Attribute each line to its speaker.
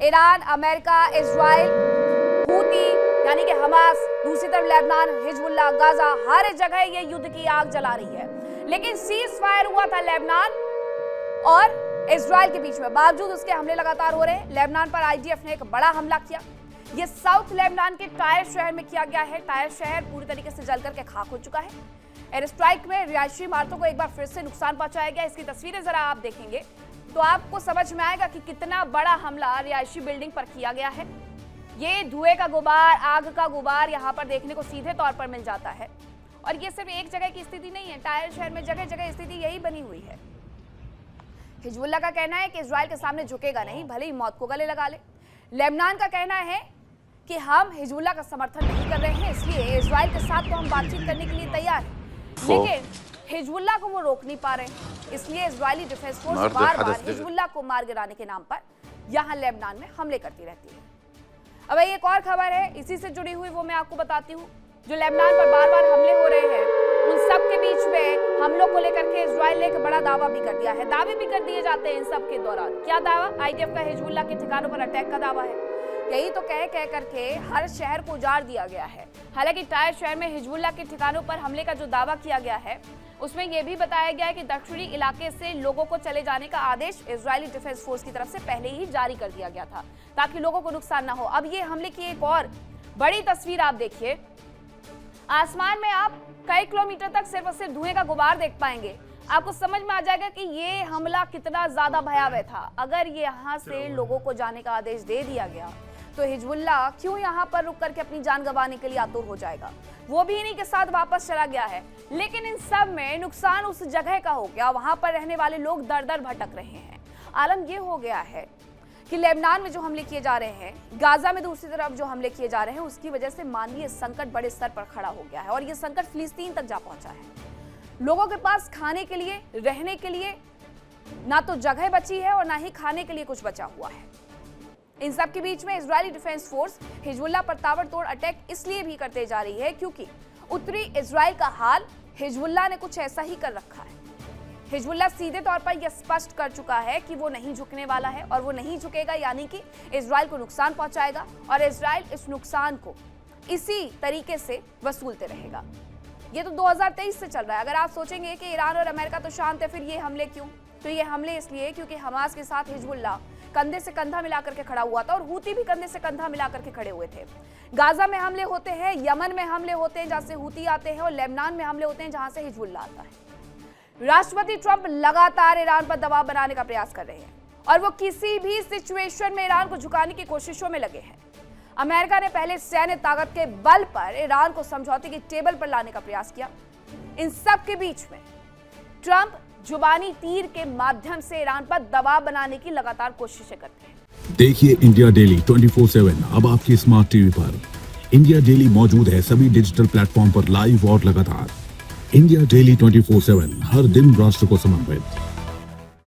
Speaker 1: Iran, America, Israel, Houthi यानी कि Hamas, दूसरी तरफ लेबनान, हिजबुल्लाह, गाजा, हर जगह ये युद्ध की आग जला रही है। लेकिन सीज फायर हुआ था लेबनान और इजराइल के बीच में, बावजूद उसके हमले लगातार हो रहे हैं। लेबनान पर आईडीएफ ने एक बड़ा हमला किया। ये साउथ लेबनान के टायर शहर में किया गया है। टायर शहर पूरी तरीके से जलकर के खाक हो चुका है। एयर स्ट्राइक में रिहायशी इमारतों को एक बार फिर से नुकसान पहुंचाया गया। इसकी तस्वीरें जरा आप देखेंगे तो आपको समझ में आएगा कि कितना बड़ा हमला रिहायशी बिल्डिंग पर किया गया है। ये धुएं का गुबार, आग का गुबार यहाँ पर देखने को सीधे तौर पर मिल जाता है। और ये सिर्फ एक जगह की स्थिति नहीं है, टायर शहर में जगह जगह स्थिति यही बनी हुई है। हिजबुल्लाह का कहना है कि इजराइल के सामने झुकेगा नहीं, भले ही मौत को गले लगा ले। लेबनान का कहना है कि हम हिजबुल्लाह का समर्थन नहीं कर रहे हैं, इसलिए इजराइल के साथ तो हम बातचीत करने के लिए तैयार हैं, लेकिन हिजबुल्लाह को वो रोक नहीं पा रहे हैं। इसलिए इजरायली डिफेंस फोर्स बार-बार हिजबुल्लाह को मार गिराने के नाम पर यहाँ लेबनान में हमले करती रहती है। अब एक और खबर है इसी से जुड़ी हुई, वो मैं आपको बताती हूँ। जो लेबनान पर बार-बार हमले हो रहे हैं, उन सब के बीच में हमलों को लेकर के इजराइल ने एक बड़ा दावा भी कर दिया है। दावे भी कर दिए जाते हैं इन सब के दौरान। क्या दावा? आईडीएफ का हिजबुल्लाह के ठिकानों पर अटैक का दावा है। यही तो कह करके हर शहर को उजाड़ दिया गया है। हालांकि टायर शहर में हिजबुल्लाह के ठिकानों पर हमले का जो दावा किया गया है, उसमें यह भी बताया गया है कि दक्षिणी इलाके से लोगों को चले जाने का आदेश इजरायली डिफेंस फोर्स की तरफ से पहले ही जारी कर दिया गया था, ताकि लोगों को नुकसान ना हो। अब ये हमले की एक और बड़ी तस्वीर आप देखिए। आसमान में आप कई किलोमीटर तक सिर्फ और सिर्फ धुएं का गुबार देख पाएंगे। आपको समझ में आ जाएगा कि ये हमला कितना ज्यादा भयावह था। अगर ये यहाँ से लोगों को जाने का आदेश दे दिया गया तो हिजबुल्लाह क्यों यहाँ पर रुक करके अपनी जान गंवाने के लिए आतुर हो जाएगा? वो भी इन्हीं के साथ वापस चला गया है। लेकिन इन सब में नुकसान उस जगह का हो गया, वहां पर रहने वाले लोग दर दर भटक रहे हैं। आलम ये हो गया है कि लेबनान में जो हमले किए जा रहे हैं, गाजा में दूसरी तरफ जो हमले किए जा रहे हैं, उसकी वजह से मानवीय संकट बड़े स्तर पर खड़ा हो गया है। और ये संकट फिलिस्तीन तक जा पहुंचा है। लोगों के पास खाने के लिए, रहने के लिए ना तो जगह बची है और ना ही खाने के लिए कुछ बचा हुआ है। इन सब के बीच में इजरायली डिफेंस फोर्स हिजबुल्लाह पर ताबड़तोड़ अटैक इसलिए भी करते जा रही है क्योंकि उत्तरी इजराइल का हाल हिजबुल्लाह ने कुछ ऐसा ही कर रखा है। हिजबुल्लाह सीधे तौर पर यह स्पष्ट कर चुका है कि वो नहीं झुकने वाला है और वो नहीं झुकेगा, यानी कि इजराइल को नुकसान पहुंचाएगा और इजराइल इस नुकसान को इसी तरीके से वसूलते रहेगा। ये तो 2023 से चल रहा है। अगर आप सोचेंगे कि ईरान और अमेरिका तो शांत है, फिर ये हमले क्यों? तो ये हमले इसलिए क्योंकि हमास के साथ हिजबुल्लाह कंधे से कंधा मिलाकर के खड़ा हुआ था और हूती भी कंधे से कंधा मिलाकर के खड़े हुए थे। गाजा में हमले होते हैं, यमन में हमले होते हैं जहां से हूती आते हैं, और लेबनान में हमले होते हैं जहां से हिजबुल्लाह आता है। राष्ट्रपति ट्रंप लगातार ईरान पर दबाव बनाने का प्रयास कर रहे हैं और वो किसी भी सिचुएशन में ईरान को झुकाने की कोशिशों में लगे हैं। अमेरिका ने पहले सैन्य ताकत के बल पर ईरान को समझौते की टेबल पर लाने का प्रयास किया। इन सब के बीच में ट्रंप जुबानी तीर के माध्यम से ईरान पर दबाव बनाने की लगातार कोशिशें करते हैं।
Speaker 2: देखिए इंडिया डेली 24/7 अब आपकी स्मार्ट टीवी पर। इंडिया डेली मौजूद है सभी डिजिटल प्लेटफॉर्म पर लाइव और लगातार। इंडिया डेली 24/7 हर दिन राष्ट्र को समर्पित।